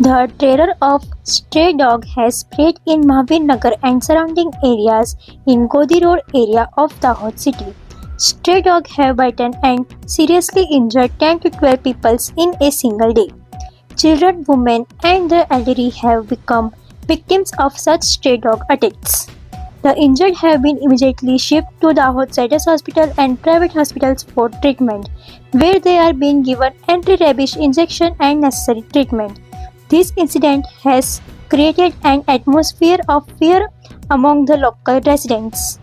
The terror of stray dog has spread in Mahavir Nagar and surrounding areas in Godi Road area of Dahod city. Stray dogs have bitten and seriously injured 10 to 12 people in a single day. Children, women, and the elderly have become victims of such stray dog attacks. The injured have been immediately shipped to Dahod Cedars Hospital and private hospitals for treatment, where they are being given anti-rabies injection and necessary treatment. This incident has created an atmosphere of fear among the local residents.